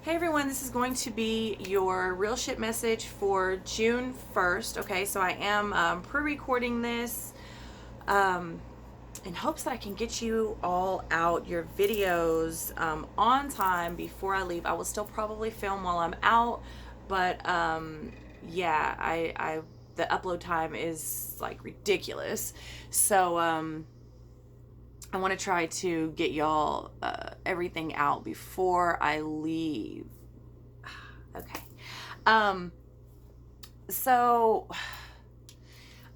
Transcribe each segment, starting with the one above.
Hey everyone, this is going to be your real shit message for June 1st. Okay, so I am pre-recording this in hopes that I can get you all out your videos on time before I leave. I will still probably film while I'm out, but yeah, I the upload time is like ridiculous. So I want to try to get y'all everything out before I leave. Okay. So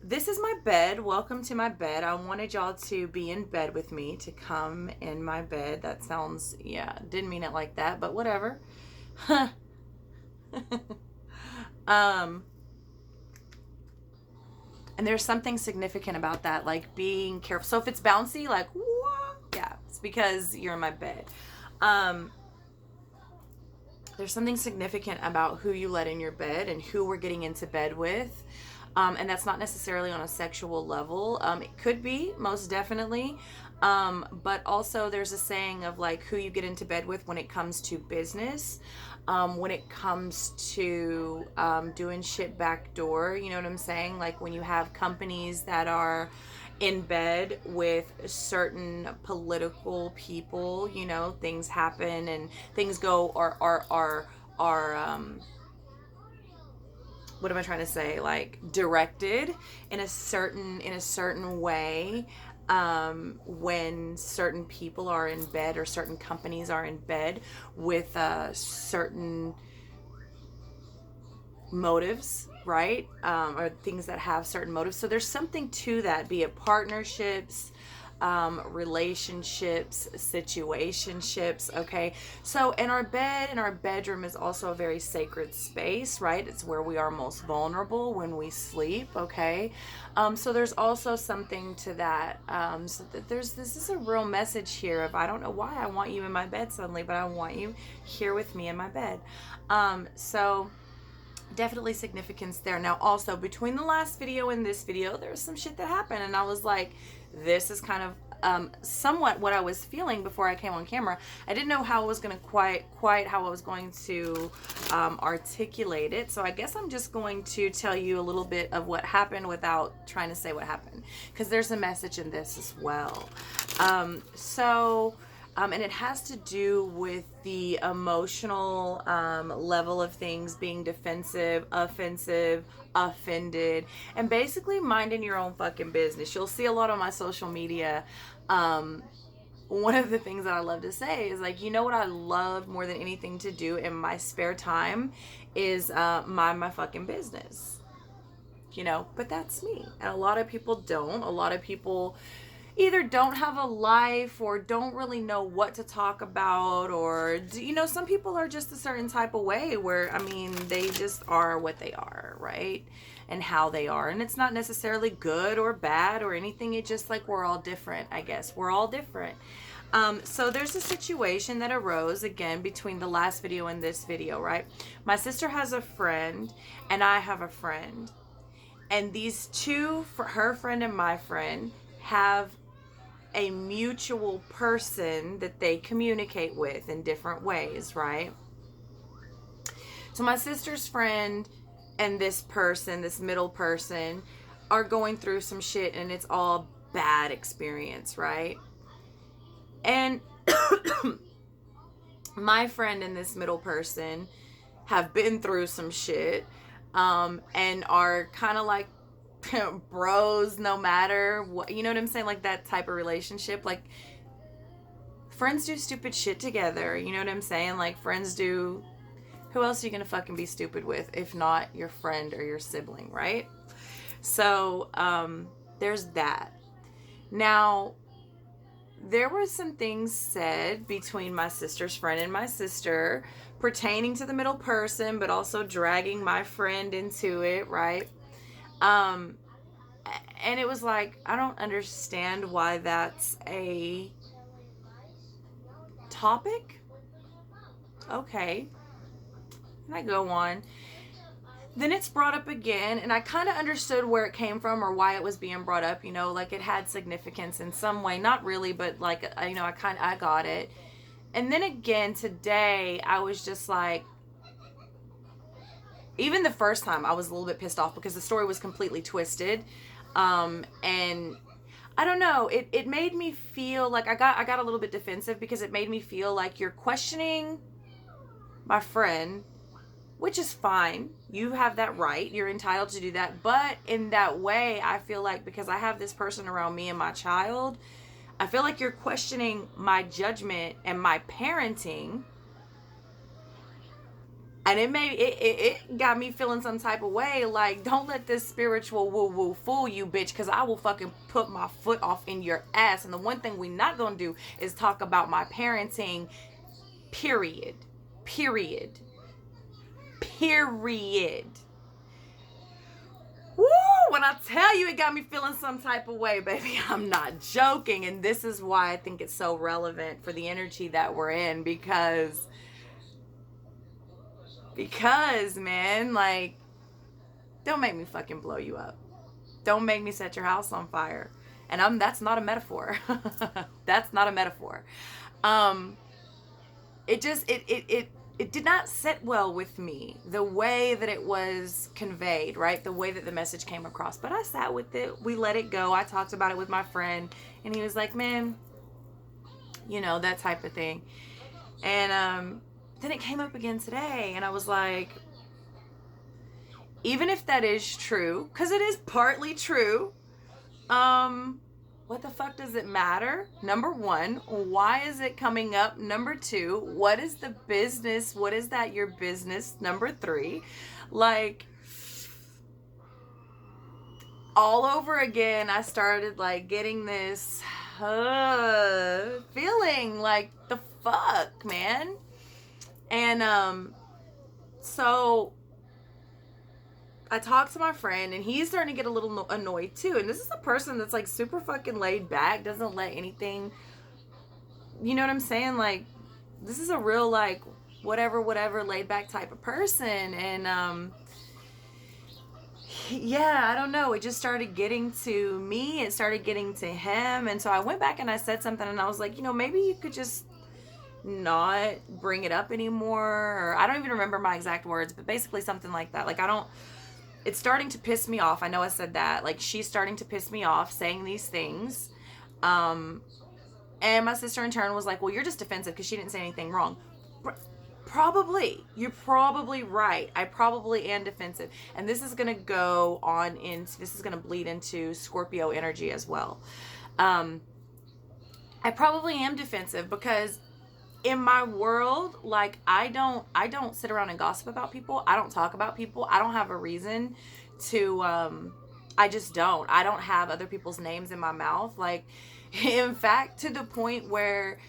this is my bed. Welcome to my bed. I wanted y'all to be in bed with me, to come in my bed. That sounds, yeah, didn't mean it like that, but whatever. And there's something significant about that, like being careful. So if it's bouncy, like, yeah, it's because you're in my bed. There's something significant about who you let in your bed and who we're getting into bed with. And that's not necessarily on a sexual level. It could be, most definitely. But also there's a saying of like who you get into bed with when it comes to business. When it comes to doing shit backdoor, you know what I'm saying? Like when you have companies that are in bed with certain political people, you know, things happen and things go are what am I trying to say? Like directed in a certain way. When certain people are in bed or certain companies are in bed with certain motives, right? Or things that have certain motives. So there's something to that, be it partnerships, relationships, situationships. Okay, so in our bed, in our bedroom is also a very sacred space, right? It's where we are most vulnerable when we sleep. Okay, so there's also something to that. So that this is a real message here of, I don't know why I want you in my bed suddenly, but I want you here with me in my bed. So definitely significance there. Now also, between the last video and this video, there was some shit that happened, and I was like, this is kind of somewhat what I was feeling before I came on camera. I didn't know how I was going to quite how I was going to articulate it. So I guess I'm just going to tell you a little bit of what happened without trying to say what happened, because there's a message in this as well. And it has to do with the emotional level of things, being defensive, offensive, offended, and basically minding your own fucking business. You'll see a lot on my social media. One of the things that I love to say is like, you know what I love more than anything to do in my spare time is mind my fucking business. You know, but that's me. And a lot of people don't. A lot of people either don't have a life or don't really know what to talk about, or, you know, some people are just a certain type of way where, I mean, they just are what they are, right? And how they are. And it's not necessarily good or bad or anything. It's just like we're all different, I guess. We're all different. So there's a situation that arose again between the last video and this video, right? My sister has a friend and I have a friend. And these two, her friend and my friend, have a mutual person that they communicate with in different ways, right? So my sister's friend and this person, this middle person, are going through some shit, and it's all bad experience, right? And my friend and this middle person have been through some shit, and are kind of like bros no matter what, you know what I'm saying? Like that type of relationship. Like friends do stupid shit together, you know what I'm saying? Like friends do, who else are you gonna fucking be stupid with if not your friend or your sibling, right? So there's that. Now there were some things said between my sister's friend and my sister pertaining to the middle person, but also dragging my friend into it, right? And it was like, I don't understand why that's a topic. Okay. And I go on. Then it's brought up again, and I kind of understood where it came from or why it was being brought up, you know, like it had significance in some way. Not really, but like, you know, I got it. And then again today, I was just like, even the first time I was a little bit pissed off because the story was completely twisted. And I don't know, it made me feel like I got a little bit defensive because it made me feel like you're questioning my friend, which is fine. You have that right. You're entitled to do that. But in that way, I feel like because I have this person around me and my child, I feel like you're questioning my judgment and my parenting. And it got me feeling some type of way, like, don't let this spiritual woo-woo fool you, bitch, because I will fucking put my foot off in your ass. And the one thing we not gonna do is talk about my parenting, period. Period. Period. Woo! When I tell you it got me feeling some type of way, baby, I'm not joking. And this is why I think it's so relevant for the energy that we're in, because man, like, don't make me fucking blow you up. Don't make me set your house on fire. And that's not a metaphor. That's not a metaphor. It did not sit well with me, the way that it was conveyed, right? The way that the message came across. But I sat with it. We let it go. I talked about it with my friend, and he was like, man, you know, that type of thing. And then it came up again today, and I was like, even if that is true, because it is partly true, what the fuck does it matter? Number one, why is it coming up? Number two, what is the business? What is that your business? Number three, like, all over again, I started like getting this feeling like, the fuck, man. And so I talked to my friend, and he's starting to get a little annoyed too. And this is a person that's like super fucking laid back, doesn't let anything, you know what I'm saying? Like, this is a real, like, whatever laid back type of person. And yeah, I don't know, it just started getting to me, it started getting to him. And so I went back and I said something, and I was like, you know, maybe you could just not bring it up anymore. Or I don't even remember my exact words, but basically something like that. Like, it's starting to piss me off. I know I said that. Like, she's starting to piss me off saying these things. And my sister in turn was like, well, you're just defensive because she didn't say anything wrong. Probably. You're probably right. I probably am defensive. And this is going to go on this is going to bleed into Scorpio energy as well. I probably am defensive because in my world, like, I don't sit around and gossip about people. I don't talk about people. I don't have a reason to, I just don't. I don't have other people's names in my mouth. Like, in fact, to the point where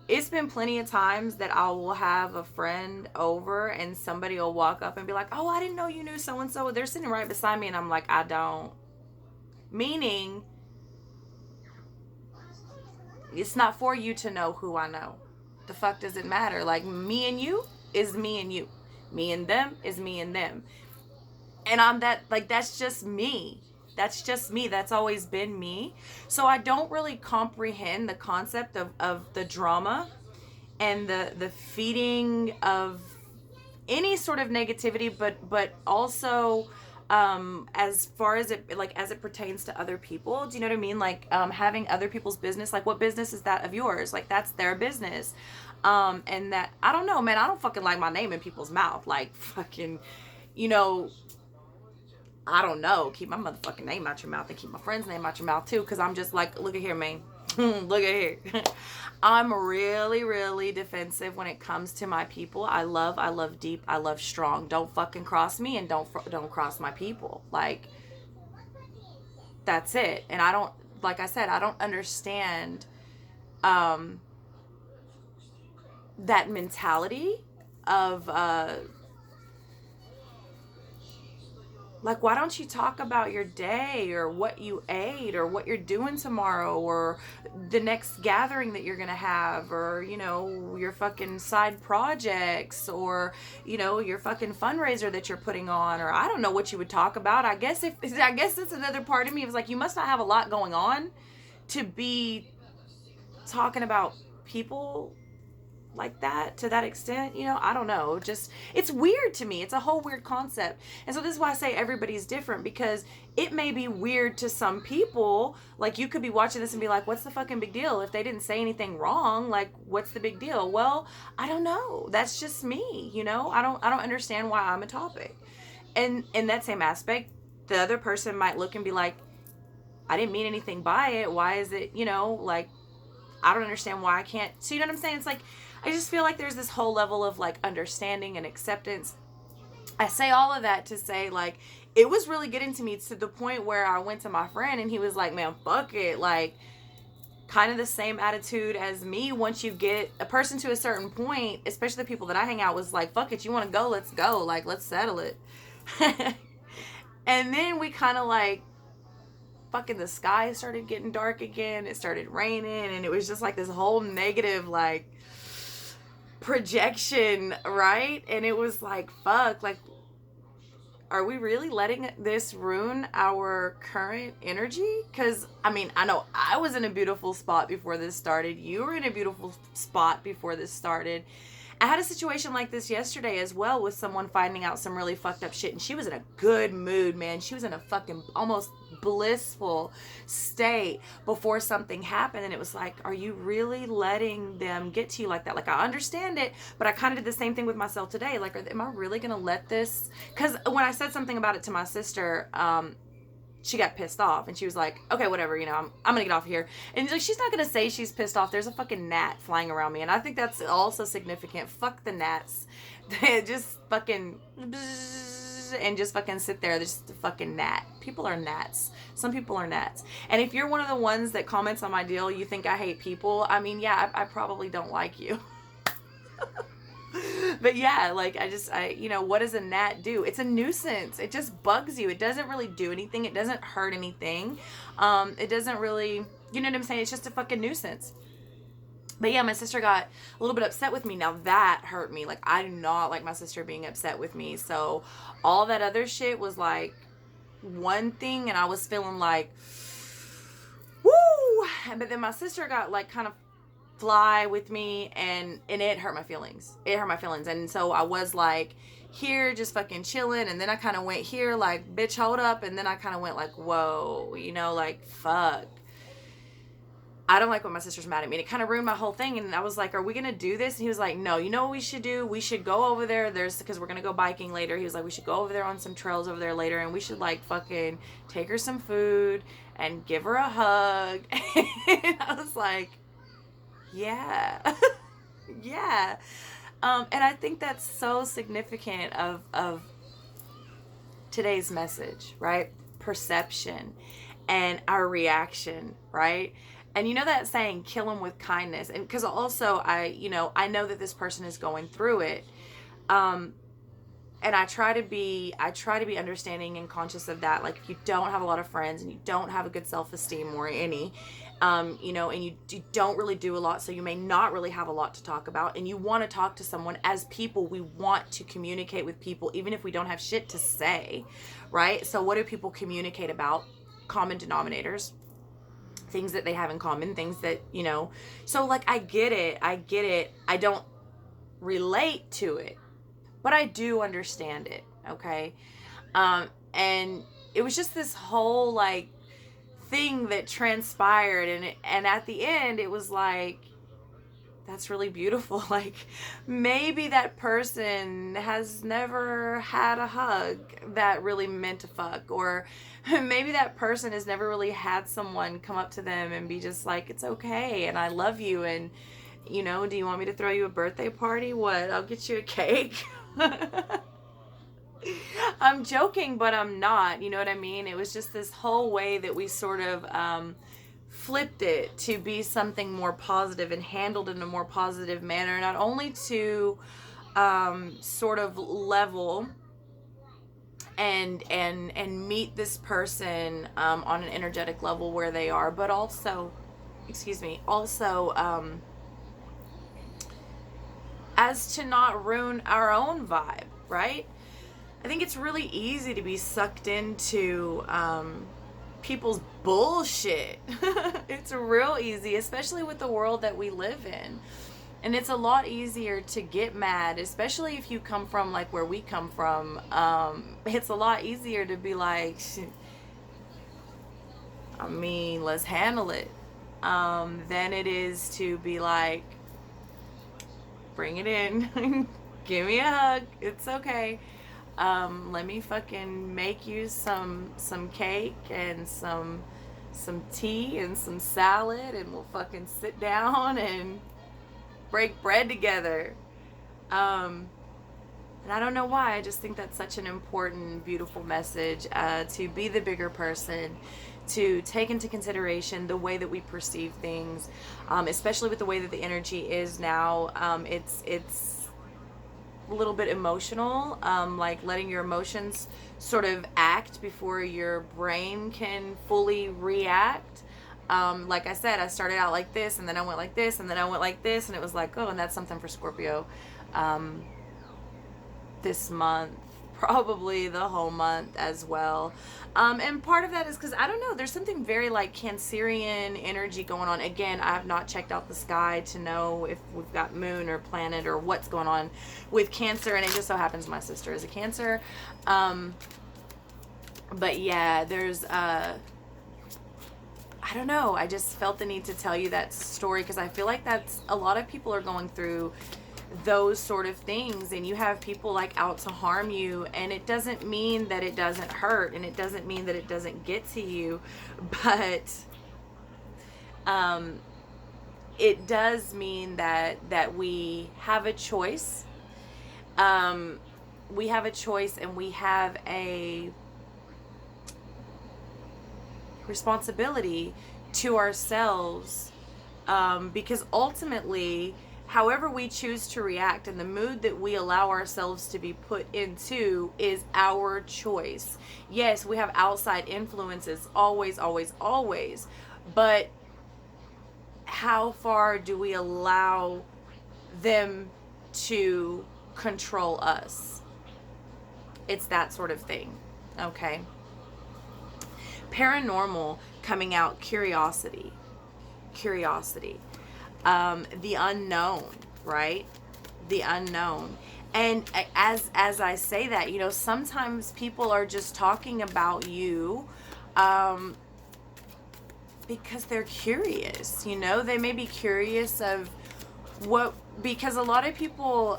it's been plenty of times that I will have a friend over and somebody will walk up and be like, oh, I didn't know you knew so-and-so. They're sitting right beside me, and I'm like, I don't. Meaning, it's not for you to know who I know. The fuck does it matter? Like, me and you is me and you. Me and them is me and them. And I'm that, like, that's just me. That's just me. That's always been me. So I don't really comprehend the concept of the drama and the feeding of any sort of negativity, but also as far as it, like, as it pertains to other people. Do you know what I mean? Like, having other people's business, like, what business is that of yours? Like, that's their business. And that, I don't know, man, I don't fucking like my name in people's mouth. Like, fucking, you know, I don't know, keep my motherfucking name out your mouth and keep my friend's name out your mouth too. Cause I'm just like, look at here, man. Look at here. I'm really, really defensive when it comes to my people. I love deep. I love strong. Don't fucking cross me, and don't cross my people. Like, that's it. And I don't, like I said, I don't understand that mentality of like, why don't you talk about your day, or what you ate, or what you're doing tomorrow, or the next gathering that you're going to have, or, you know, your fucking side projects, or, you know, your fucking fundraiser that you're putting on, or I don't know what you would talk about. I guess that's another part of me. It was like, you must not have a lot going on to be talking about people like that to that extent, you know. I don't know, just it's weird to me. It's a whole weird concept. And so this is why I say everybody's different, because it may be weird to some people. Like, you could be watching this and be like, what's the fucking big deal? If they didn't say anything wrong, like, what's the big deal? Well, I don't know, that's just me, you know. I don't understand why I'm a topic. And in that same aspect, the other person might look and be like, I didn't mean anything by it, why is it, you know, like, I don't understand why I can't. So you know what I'm saying? It's like, I just feel like there's this whole level of like understanding and acceptance. I say all of that to say, like, it was really getting to me to the point where I went to my friend and he was like, man, fuck it. Like, kind of the same attitude as me. Once you get a person to a certain point, especially the people that I hang out with, was like, fuck it, you want to go, let's go. Like, let's settle it. And then we kind of like, fucking the sky started getting dark again. It started raining, and it was just like this whole negative like projection, right? And it was like, fuck, like, are we really letting this ruin our current energy? Because I mean, I know I was in a beautiful spot before this started. You were in a beautiful spot before this started. I had a situation like this yesterday as well, with someone finding out some really fucked up shit, and she was in a good mood, man. She was in a fucking almost blissful state before something happened, and it was like, are you really letting them get to you like that? Like, I understand it, but I kind of did the same thing with myself today. Like, am I really gonna let this? Because when I said something about it to my sister, she got pissed off, and she was like, okay, whatever, you know, I'm gonna get off here. And like, she's not gonna say she's pissed off. There's a fucking gnat flying around me, and I think that's also significant. Fuck the gnats. They just fucking and just fucking sit there. There's just a fucking gnat. People are gnats. Some people are gnats. And if you're one of the ones that comments on my deal, you think I hate people, I mean, yeah, I probably don't like you. But yeah, like, you know, what does a gnat do? It's a nuisance. It just bugs you. It doesn't really do anything. It doesn't hurt anything. It doesn't really, you know what I'm saying? It's just a fucking nuisance. But yeah, my sister got a little bit upset with me. Now that hurt me. Like, I do not like my sister being upset with me. So all that other shit was like one thing, and I was feeling like, woo! But then my sister got like kind of fly with me, and it hurt my feelings. It hurt my feelings. And so I was like here just fucking chilling, and then I kind of went here like, bitch, hold up. And then I kind of went like, whoa, you know, like, fuck, I don't like when my sister's mad at me. And it kind of ruined my whole thing. And I was like, are we gonna do this? And he was like, no, you know what we should do? We should go over there. Because we're gonna go biking later. He was like, we should go over there on some trails over there later, and we should like fucking take her some food and give her a hug. And I was like, yeah. Yeah. And I think that's so significant of today's message, right? Perception and our reaction, right? And you know that saying, kill them with kindness. And because also I know that this person is going through it. And I try to be understanding and conscious of that. Like, if you don't have a lot of friends and you don't have a good self-esteem or any, you know, and you don't really do a lot, so you may not really have a lot to talk about, and you want to talk to someone. As people, we want to communicate with people, even if we don't have shit to say, right? So what do people communicate about? Common denominators, things that they have in common, things that, you know, so like, I get it. I don't relate to it, but I do understand it. Okay. And it was just this whole like thing that transpired, and at the end it was like, that's really beautiful. Like, maybe that person has never had a hug that really meant a fuck, or maybe that person has never really had someone come up to them and be just like, it's okay, and I love you, and, you know, do you want me to throw you a birthday party? What? I'll get you a cake. I'm joking, but I'm not. You know what I mean? It was just this whole way that we sort of flipped it to be something more positive and handled in a more positive manner, not only to sort of level and meet this person on an energetic level where they are, but also as to not ruin our own vibe, right? I think it's really easy to be sucked into people's bullshit. It's real easy, especially with the world that we live in. And it's a lot easier to get mad, especially if you come from like where we come from. It's a lot easier to be like, I mean, let's handle it. Than it is to be like, bring it in, give me a hug, it's okay. Let me fucking make you some cake and some tea and some salad, and we'll fucking sit down and break bread together. And I don't know why, I just think that's such an important, beautiful message, to be the bigger person, to take into consideration the way that we perceive things, especially with the way that the energy is now. It's a little bit emotional, like letting your emotions sort of act before your brain can fully react. Like I said, I started out like this, and then I went like this, and then I went like this, and it was like, oh, and that's something for Scorpio. This month, probably the whole month as well. And part of that is because, I don't know, there's something very like Cancerian energy going on. Again, I have not checked out the sky to know if we've got moon or planet or what's going on with Cancer, and it just so happens my sister is a Cancer. But yeah, there's I don't know, I just felt the need to tell you that story because I feel like that's a lot of people are going through those sort of things, and you have people like out to harm you, and it doesn't mean that it doesn't hurt, and it doesn't mean that it doesn't get to you, but it does mean that we have a choice. We have a choice, and we have a responsibility to ourselves, because ultimately, however we choose to react and the mood that we allow ourselves to be put into is our choice. Yes, we have outside influences, always, always, always, but how far do we allow them to control us? It's that sort of thing, okay? Paranormal coming out, curiosity. The unknown, right? The unknown. And as I say that, you know, sometimes people are just talking about you because they're curious, you know? They may be curious of what, because a lot of people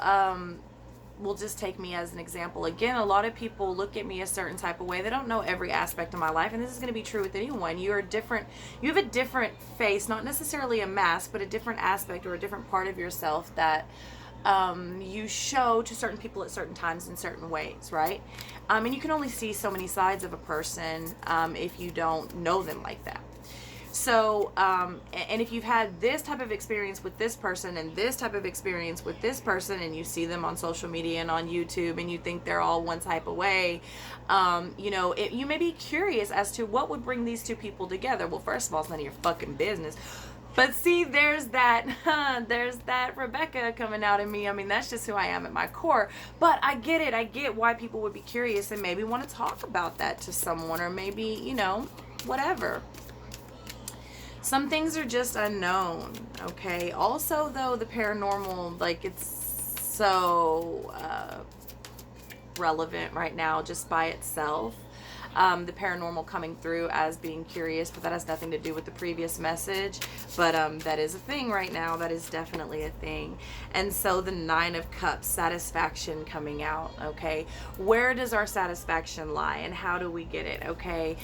will just take me as an example. Again, a lot of people look at me a certain type of way. They don't know every aspect of my life, and this is going to be true with anyone. You're different. You have a different face, not necessarily a mask, but a different aspect or a different part of yourself that you show to certain people at certain times in certain ways, right? And you can only see so many sides of a person if you don't know them like that. So, and if you've had this type of experience with this person and this type of experience with this person, and you see them on social media and on YouTube, and you think they're all one type of way, you know, you may be curious as to what would bring these two people together. Well, first of all, it's none of your fucking business. But see, there's that Rebecca coming out in me. I mean, that's just who I am at my core. But I get it. I get why people would be curious and maybe want to talk about that to someone, or maybe, you know, whatever. Some things are just unknown, okay? Also, though, the paranormal, like, it's so relevant right now just by itself. The paranormal coming through as being curious, but that has nothing to do with the previous message. But that is a thing right now. That is definitely a thing. And so the 9 of Cups, satisfaction coming out, okay? Where does our satisfaction lie, and how do we get it, okay?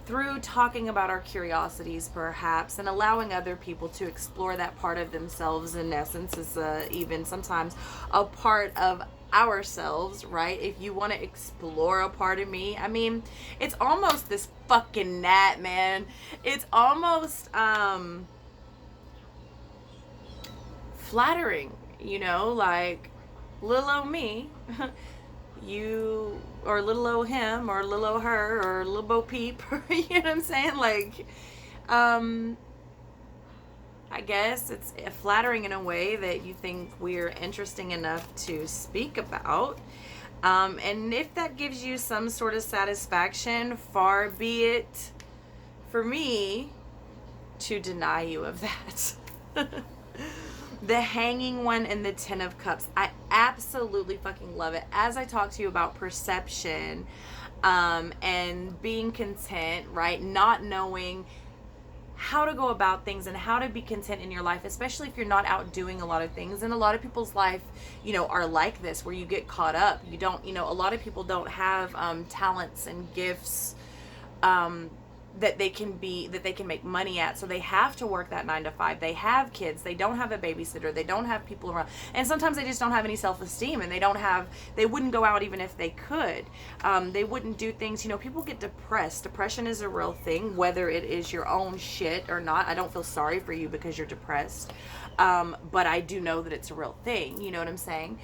Through talking about our curiosities, perhaps, and allowing other people to explore that part of themselves. In essence, is even sometimes a part of ourselves, right? If you want to explore a part of me, I mean, it's almost this fucking gnat, man. It's almost flattering, you know, like little old me, you, or little old him, or little old her, or little Bo Peep, you know what I'm saying? Like, I guess it's flattering in a way that you think we're interesting enough to speak about. And if that gives you some sort of satisfaction, far be it for me to deny you of that. The Hanging one and the Ten of Cups. I absolutely fucking love it. As I talk to you about perception, and being content, right? Not knowing how to go about things and how to be content in your life, especially if you're not out doing a lot of things. And a lot of people's life, you know, are like this, where you get caught up. You don't, you know, a lot of people don't have talents and gifts that they can make money at, so they have to work that 9 to 5. They have kids, they don't have a babysitter, they don't have people around, and sometimes they just don't have any self-esteem, and they wouldn't go out even if they could. They wouldn't do things, you know. People get depressed. Depression is a real thing, whether it is your own shit or not. I don't feel sorry for you because you're depressed, but I do know that it's a real thing, you know what I'm saying?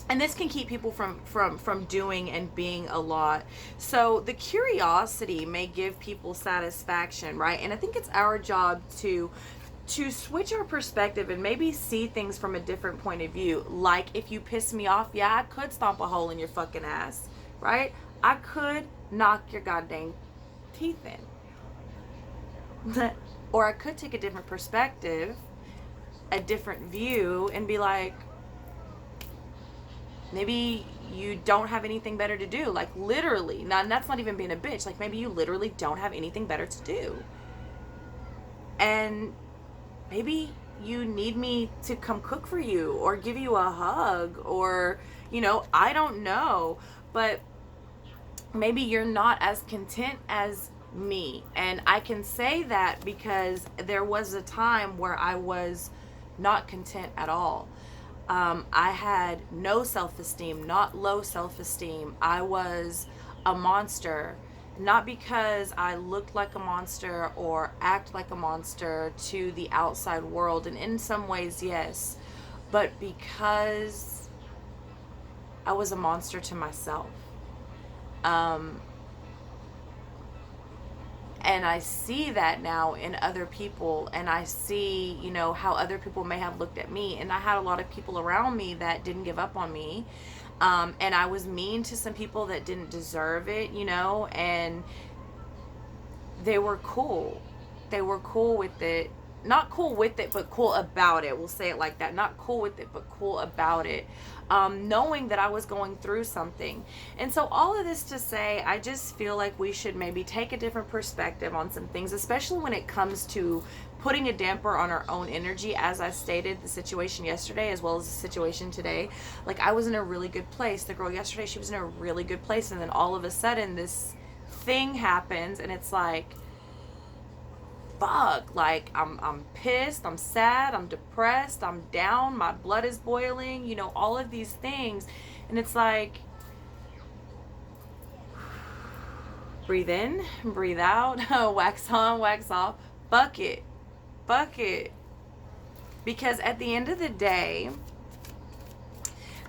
And this can keep people from doing and being a lot. So the curiosity may give people satisfaction, right? And I think it's our job to switch our perspective and maybe see things from a different point of view. Like, if you piss me off, yeah, I could stomp a hole in your fucking ass, right? I could knock your goddamn teeth in. Or I could take a different perspective, a different view, and be like, maybe you don't have anything better to do. Like, literally. Now, that's not even being a bitch. Like, maybe you literally don't have anything better to do. And maybe you need me to come cook for you or give you a hug, or, you know, I don't know. But maybe you're not as content as me. And I can say that because there was a time where I was not content at all. I had no self-esteem, not low self-esteem. I was a monster, not because I looked like a monster or act like a monster to the outside world. And in some ways, yes, but because I was a monster to myself. And I see that now in other people, and I see, you know, how other people may have looked at me. And I had a lot of people around me that didn't give up on me. And I was mean to some people that didn't deserve it, you know, and they were cool. They were cool with it. Not cool with it, but cool about it. We'll say it like that. Not cool with it, but cool about it. Knowing that I was going through something. And so all of this to say, I just feel like we should maybe take a different perspective on some things, especially when it comes to putting a damper on our own energy. As I stated, the situation yesterday as well as the situation today, like, I was in a really good place. The girl yesterday, she was in a really good place, and then all of a sudden this thing happens, and it's like, fuck, like, I'm pissed, I'm sad, I'm depressed, I'm down, my blood is boiling, you know, all of these things. And it's like, breathe in, breathe out, wax on, wax off, bucket. Because at the end of the day,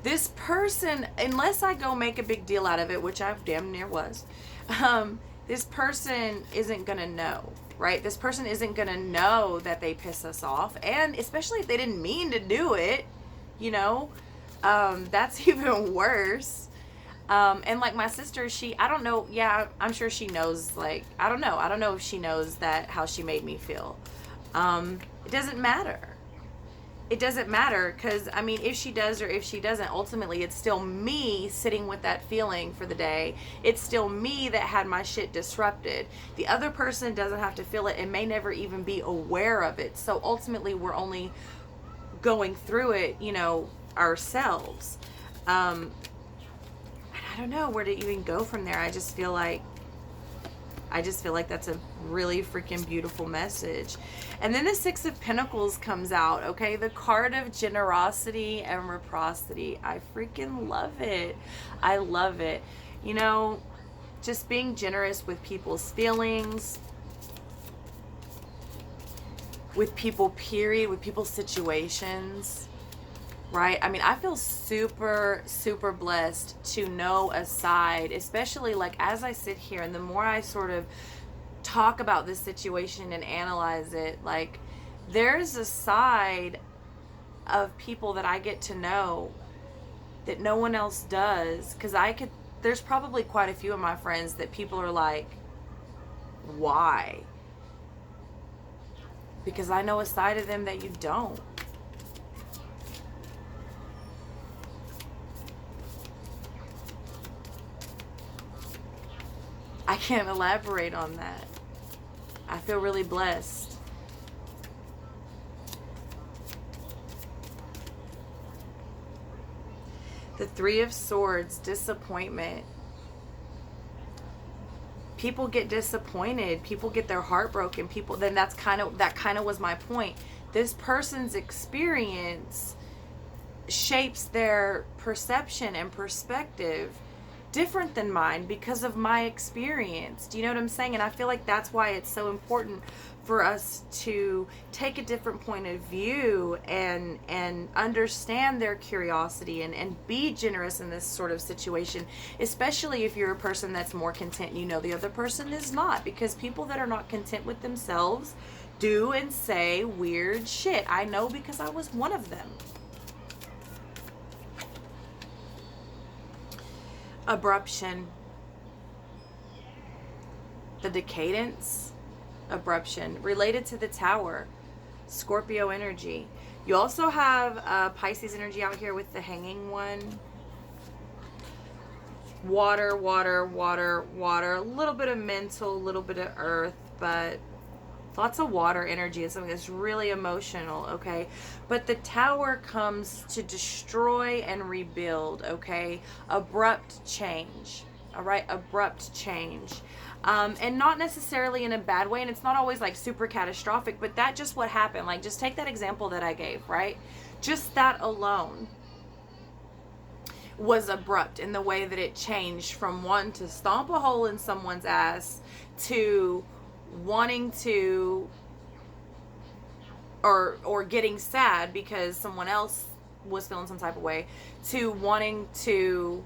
this person, unless I go make a big deal out of it, which I damn near was, this person isn't gonna know. Right? This person isn't going to know that they piss us off. And especially if they didn't mean to do it, you know, that's even worse. And like my sister, I don't know. Yeah, I'm sure she knows, like, I don't know if she knows that, how she made me feel. It doesn't matter. It doesn't matter, because, I mean, if she does or if she doesn't, ultimately it's still me sitting with that feeling for the day. It's still me that had my shit disrupted. The other person doesn't have to feel it and may never even be aware of it. So ultimately we're only going through it, you know, ourselves. And I don't know where to even go from there. I just feel like that's a really freaking beautiful message. And then the Six of Pentacles comes out, okay? The card of generosity and reciprocity. I freaking love it. I love it. You know, just being generous with people's feelings, with people, period, with people's situations, right? I mean, I feel super, super blessed to know a side, especially like as I sit here and the more I sort of talk about this situation and analyze it, like, there's a side of people that I get to know that no one else does. Because there's probably quite a few of my friends that people are like, why? because I know a side of them that you don't. I can't elaborate on that. I feel really blessed. The Three of Swords, disappointment. People get disappointed. People get their heart broken. Then that kind of was my point. This person's experience shapes their perception and perspective different than mine because of my experience. Do you know what I'm saying? And I feel like that's why it's so important for us to take a different point of view and understand their curiosity and be generous in this sort of situation, especially if you're a person that's more content and you know the other person is not, because people that are not content with themselves do and say weird shit. I know because I was one of them. Abruption. The decadence. Abruption. Related to the Tower. Scorpio energy. You also have Pisces energy out here with the Hanging one. Water, water, water, water. A little bit of mental, a little bit of earth, but lots of water energy is something that's really emotional, okay? But the Tower comes to destroy and rebuild, okay? Abrupt change, all right? Abrupt change. And not necessarily in a bad way, and it's not always like super catastrophic, but that just what happened. Like, just take that example that I gave, right? Just that alone was abrupt in the way that it changed from one to stomp a hole in someone's ass to wanting to or getting sad because someone else was feeling some type of way, to wanting to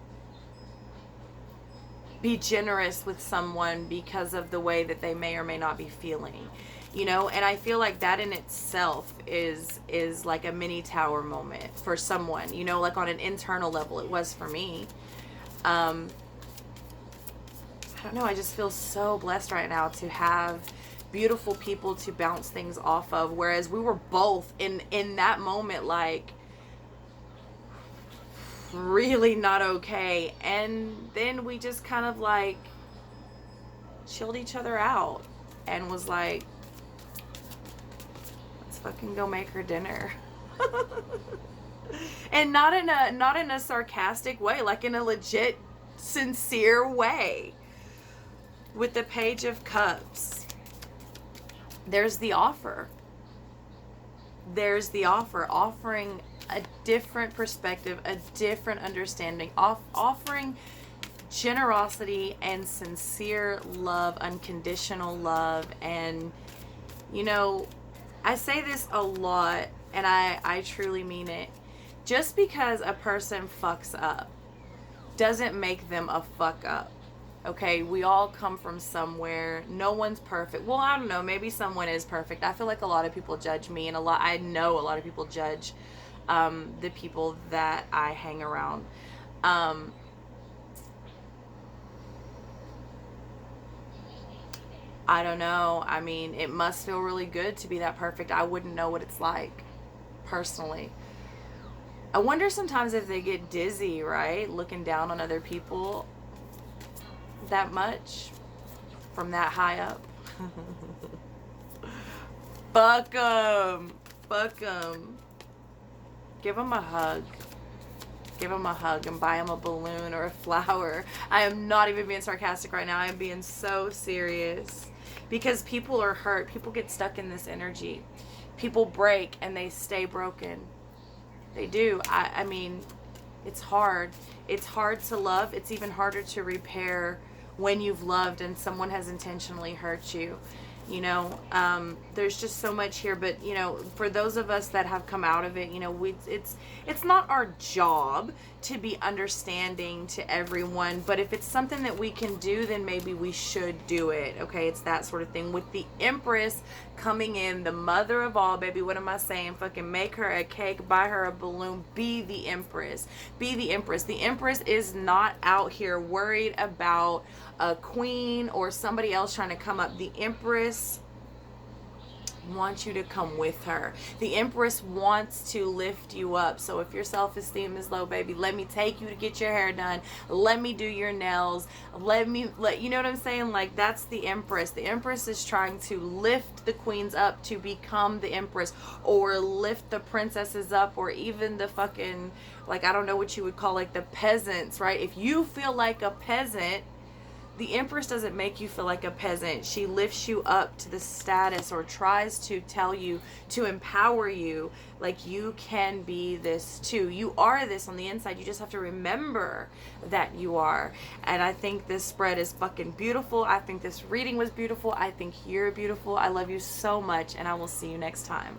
be generous with someone because of the way that they may or may not be feeling, you know. And I feel like that in itself is like a mini Tower moment for someone, you know, like on an internal level. It was for me. I don't know, I just feel so blessed right now to have beautiful people to bounce things off of, whereas we were both in that moment like really not okay, and then we just kind of like chilled each other out and was like, let's fucking go make her dinner. And not in a sarcastic way, like in a legit sincere way. With the Page of Cups, there's the offer. There's the offer, offering a different perspective, a different understanding, offering generosity and sincere love, unconditional love. And, you know, I say this a lot, and I truly mean it. Just because a person fucks up doesn't make them a fuck up. Okay, we all come from somewhere. No one's perfect. Well, I don't know. Maybe someone is perfect. I feel like a lot of people judge me, and I know a lot of people judge the people that I hang around. I don't know. I mean, it must feel really good to be that perfect. I wouldn't know what it's like, personally. I wonder sometimes if they get dizzy, right? Looking down on other people that much from that high up. Fuck them. Fuck them. Give them a hug. Give them a hug and buy them a balloon or a flower. I am not even being sarcastic right now. I am being so serious. Because people are hurt. People get stuck in this energy. People break and they stay broken. They do. I mean, it's hard. It's hard to love. It's even harder to repair when you've loved and someone has intentionally hurt you. You know, there's just so much here. But, you know, for those of us that have come out of it, you know, it's not our job to be understanding to everyone. But if it's something that we can do, then maybe we should do it. Okay, it's that sort of thing. With the Empress coming in, the mother of all, baby, what am I saying? Fucking make her a cake, buy her a balloon, be the Empress. Be the Empress. The Empress is not out here worried about a queen or somebody else trying to come up. The Empress wants you to come with her. The Empress wants to lift you up. So if your self-esteem is low, baby, let me take you to get your hair done. Let me do your nails. You know what I'm saying? Like, that's the Empress. The Empress is trying to lift the queens up to become the Empress, or lift the princesses up, or even the fucking, like, I don't know what you would call, like, the peasants, right? If you feel like a peasant, the Empress doesn't make you feel like a peasant. She lifts you up to the status, or tries to tell you, to empower you, like, you can be this too. You are this on the inside. You just have to remember that you are. And I think this spread is fucking beautiful. I think this reading was beautiful. I think you're beautiful. I love you so much, and I will see you next time.